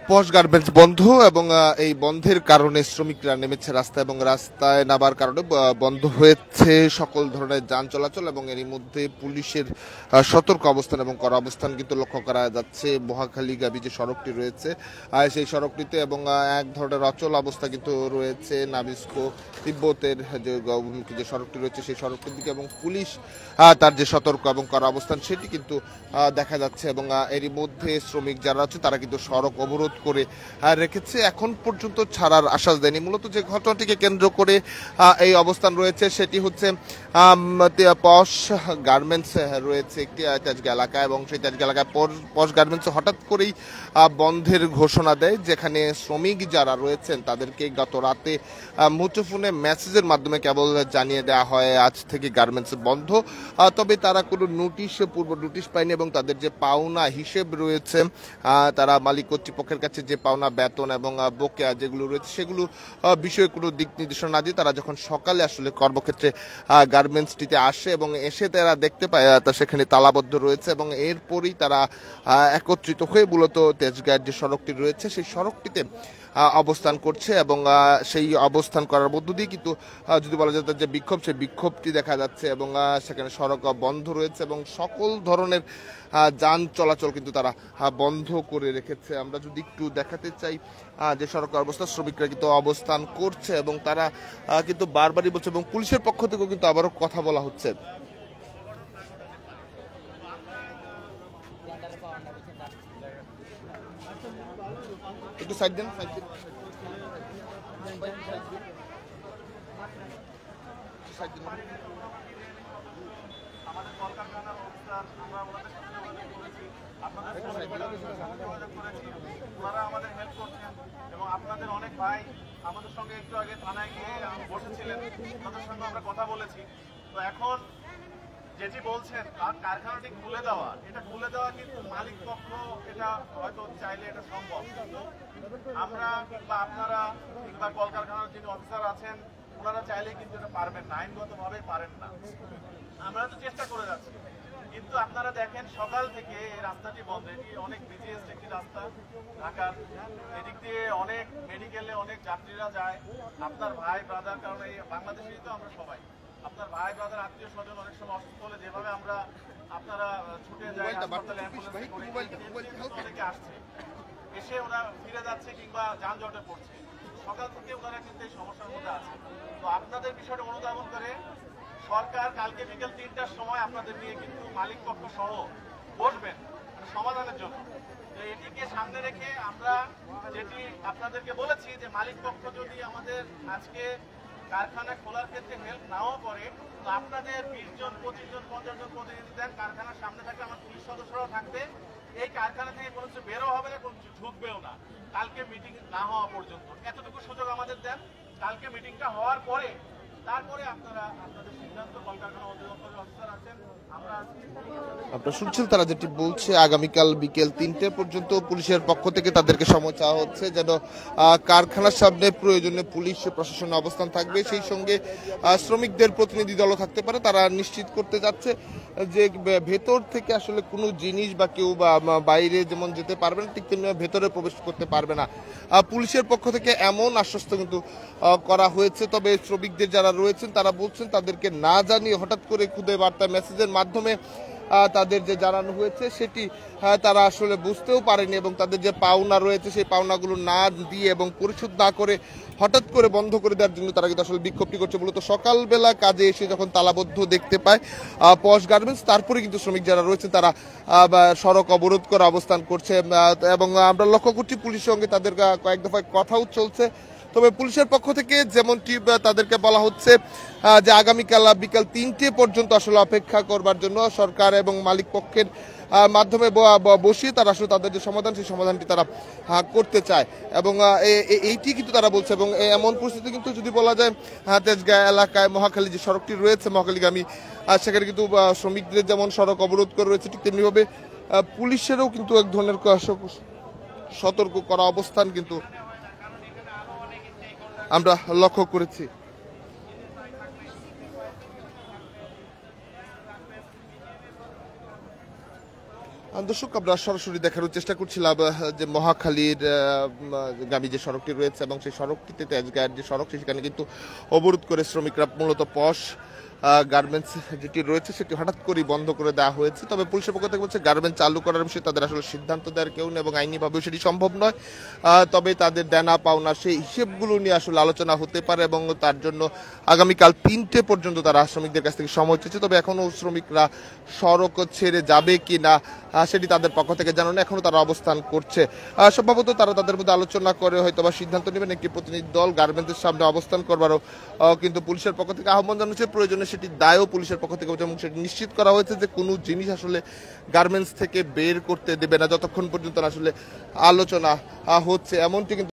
পশ garments বন্ধ এবং এই বন্ধের কারণে শ্রমিকরা নেমেছে রাস্তায় এবং রাস্তায় নামার কারণে বন্ধ হয়েছে সকল ধরনের যান চলাচল এবং এরই মধ্যে পুলিশের সতর্ক অবস্থান এবং কড়া অবস্থান কিন্তু লক্ষ্য করা যাচ্ছে। মহাখালীগামী যে সড়কটি রয়েছে সেই সড়কটিতে এবং এক ধরনের অচল অবস্থা কিন্তু রয়েছে নাবিস্কো তিব্বতের যে সড়কটি রয়েছে সেই সড়কটির দিকে এবং পুলিশ তার যে সতর্ক এবং কড়া অবস্থান সেটি কিন্তু দেখা যাচ্ছে এবং এরই মধ্যে শ্রমিক যারা আছে তারা কিন্তু সড়ক অবরোধ করে রেখেছে, এখন পর্যন্ত ছাড়ার আশ্বাস দেয়নি। মূলত যে ঘটনাটিকে কেন্দ্র করে এই অবস্থান রয়েছে সেটি হচ্ছে পশ গার্মেন্টস রয়েছে একটি তেজগাঁ এলাকা এবং সেই তেজগাঁ এলাকায় পশ গার্মেন্টস হঠাৎ করেই বন্ধের ঘোষণা দেয়, যেখানে শ্রমিক যারা রয়েছেন তাদেরকে গত রাতে মুঠোফোনে মেসেজের মাধ্যমে কেবল জানিয়ে দেওয়া হয় আজ থেকে গার্মেন্টস বন্ধ। তবে তারা কোনো পূর্ব নোটিশ পায়নি এবং তাদের যে পাওনা হিসেব রয়েছে তারা মালিক কর্তৃপক্ষের কাছে যে পাওনা বেতন এবং বকেয়া যেগুলো রয়েছে সেগুলো বিষয়ে কোনো দিক নির্দেশনা না দিয়ে তারা যখন সকালে আসলে কর্মক্ষেত্রে গার্মেন্টসটিতে আসে এবং এসে তারা দেখতে পায় তা সেখানে তালাবদ্ধ রয়েছে এবং এরপরই তারা একত্রিত হয়ে মূলত তেজগাঁয়ের যে সড়কটি রয়েছে সেই সড়কটিতে অবস্থান করছে এবং সেই অবস্থান করার মধ্য দিয়ে কিন্তু যদি বলা যায় যে বিক্ষোভ, সেই বিক্ষোভটি দেখা যাচ্ছে এবং সেখানে সড়ক বন্ধ রয়েছে এবং সকল ধরনের যান চলাচল কিন্তু তারা বন্ধ করে রেখেছে। আমরা যদি একটু দেখাতে চাই যে সড়ক অবস্থা, শ্রমিকরা কিন্তু অবস্থান করছে এবং তারা কিন্তু বারবারই বলছে এবং পুলিশের পক্ষ থেকেও কিন্তু আবারও কথা বলা হচ্ছে। একটু সাইড দেন, সাইড দেন, সাইড দেন। আমাদের কলকারখানার অবস্থান আমরা ওনাদের সাথে যোগাযোগ করেছি, আপনাদের সাথে যোগাযোগ করেছি, ওনারা আমাদের হেল্প করছেন এবং আপনাদের অনেক ভাই আমাদের সঙ্গে একটু আগে থানায় গিয়ে বসেছিলেন, তাদের সঙ্গে আমরা কথা বলেছি। তো এখন যেটি বলছেন আর কারখানাটি খুলে দেওয়া, এটা খুলে দেওয়া কিন্তু মালিক পক্ষ এটা হয়তো চাইলে এটা সম্ভব, কিন্তু আমরা কিংবা আপনারা কিংবা কলকারখানার যিনি অফিসার আছেন ওনারা চাইলে কিন্তু এটা পারবেন না, আইনগতভাবে পারেন না। আমরা তো চেষ্টা করে যাচ্ছি, কিন্তু আপনারা দেখেন সকাল থেকে এই রাস্তাটি বন্ধ। এটি অনেক বিজিএস্ট একটি রাস্তা ঢাকার, এদিক দিয়ে অনেক মেডিকেলে অনেক যাত্রীরা যায়। আপনার ভাই ব্রাদার, কারণ এই বাংলাদেশেই তো আমরা সবাই, আপনার ভাই ব্রাদার আত্মীয় স্বজন অনেক সময় অসুস্থ হলে যেভাবে আমরা আপনারা ছুটে যায় হাসপাতালে অ্যাম্বুলেন্সে করে, অনেকে আসছে এসে ওরা ফিরে যাচ্ছে কিংবা যানজটে পড়ছে। সকাল থেকে ওনারা কিন্তু এই সমস্যার মধ্যে আছে। তো আপনাদের বিষয়টা অনুধাবন করে সরকার কালকে বিকেল 3টার সময় আপনাদের নিয়ে কিন্তু মালিক পক্ষ সহ বসবেন সমাধানের জন্য। তো এটিকে সামনে রেখে আমরা যেটি আপনাদেরকে বলেছি যে মালিক পক্ষ যদি আমাদের আজকে কারখানা খোলার ক্ষেত্রে হেল্প নাও করে, তো আপনাদের 20 জন 25 জন 50 জন প্রতিনিধি দেন, কারখানার সামনে থাকবে, আমার পুলিশ সদস্যরাও থাকবে। এই কারখানা থেকে কোনো কিছু বেরো হবে না, কোনো কিছু ঢুকবেও না কালকে মিটিং না হওয়া পর্যন্ত। এতটুকু সুযোগ আমাদের দেন। কালকে মিটিংটা হওয়ার পরে তারপরে আপনারা আপনাদের সিদ্ধান্ত, কলকারখানা অধিদপ্তরের অফিসার আছেন, আমরা আপনারা শুনছেন তারা যেটি বলছে, আগামীকাল বিকেল 3টে পর্যন্ত পুলিশের পক্ষ থেকে তাদেরকে সময় চাওয়া হচ্ছে যেন কারখানার সামনে প্রয়োজনে পুলিশ প্রশাসন অবস্থান থাকবে, সেই সঙ্গে শ্রমিকদের প্রতিনিধি দলও থাকতে পারে। তারা নিশ্চিত করতে যাচ্ছে যে ভেতর থেকে আসলে কোনো জিনিস বা কেউ বা বাইরে যেমন যেতে পারবে না, ঠিক তেমনি ভেতরে প্রবেশ করতে পারবে না। পুলিশের পক্ষ থেকে এমন আশ্বস্ত কিন্তু করা হয়েছে। তবে শ্রমিকদের যারা রয়েছেন তারা বলছেন তাদেরকে না জানিয়ে হঠাৎ করে খুদে বার্তা মেসেজের মাধ্যমে তাদের যে জানানো হয়েছে সেটি তারা আসলে বুঝতেও পারেনি এবং তাদের যে পাওনা রয়েছে সেই পাওনাগুলো না দিয়ে এবং পরিশোধ না করে হঠাৎ করে বন্ধ করে দেওয়ার জন্য তারা কিন্তু আসলে বিক্ষোভটি করছে। মূলত সকালবেলা কাজে এসে যখন তালাবদ্ধ দেখতে পায় পশ গার্মেন্টস, তারপরে কিন্তু শ্রমিক যারা রয়েছে তারা সড়ক অবরোধ করে অবস্থান করছে এবং আমরা লক্ষ্য করছি পুলিশের সঙ্গে তাদের কয়েক দফায় কথাও চলছে। তবে পুলিশের পক্ষ থেকে যেমনটি তাদেরকে বলা হচ্ছে যে আগামীকাল বিকাল 3টে পর্যন্ত আসলে অপেক্ষা করবার জন্য সরকার এবং মালিক পক্ষের মাধ্যমে বসিয়ে তারা আসলে তাদের যে সমাধান সেই সমাধানটি তারা করতে চায় এবং এইটি কিন্তু তারা বলছে। এবং এমন পরিস্থিতি কিন্তু যদি বলা যায় তেজগাঁ এলাকায় মহাখালী যে সড়কটি রয়েছে মহাখালীগামী, সেখানে কিন্তু শ্রমিকদের যেমন সড়ক অবরোধ করে রয়েছে ঠিক তেমনিভাবে পুলিশেরও কিন্তু এক ধরনের সতর্ক করা অবস্থান কিন্তু আমরা লক্ষ্য করেছি। দর্শক, আমরা সরাসরি দেখানোর চেষ্টা করছিলাম যে মহাখালীর গামী যে সড়কটি রয়েছে এবং সেই সড়কটিতে তেজগাঁয়ের যে সড়ক সেখানে কিন্তু অবরোধ করে শ্রমিকরা মূলত পশ গার্মেন্টস যেটি রয়েছে সেটি হঠাৎ করেই বন্ধ করে দেওয়া হয়েছে। তবে পুলিশের পক্ষ থেকে বলছে গার্মেন্টস চালু করার বিষয়ে তাদের আসলে সিদ্ধান্ত দেওয়ার কেউ নেই এবং আইনিভাবেও সেটি সম্ভব নয়। তবে তাদের দেনা পাওনা সেই হিসেবগুলো নিয়ে আসলে আলোচনা হতে পারে এবং তার জন্য আগামীকাল 3টে পর্যন্ত তারা শ্রমিকদের কাছ থেকে সময় চেয়েছে। তবে এখনও শ্রমিকরা সড়ক ছেড়ে যাবে কি না সেটি তাদের পক্ষ থেকে জানানো, এখনো তারা অবস্থান করছে। সম্ভবত তারা তাদের মধ্যে আলোচনা করে হয়তো বা সিদ্ধান্ত নেবেন। একটি প্রতিনিধি দল গার্মেন্টসের সামনে অবস্থান করবারও কিন্তু পুলিশের পক্ষ থেকে আহ্বান জানাচ্ছে। প্রয়োজনে সেটি দায়ও পুলিশের পক্ষ থেকে এবং সেটি নিশ্চিত করা হয়েছে যে কোনো জিনিস আসলে গার্মেন্টস থেকে বের করতে দেবে না যতক্ষণ পর্যন্ত আসলে আলোচনা হচ্ছে, এমনটি কিন্তু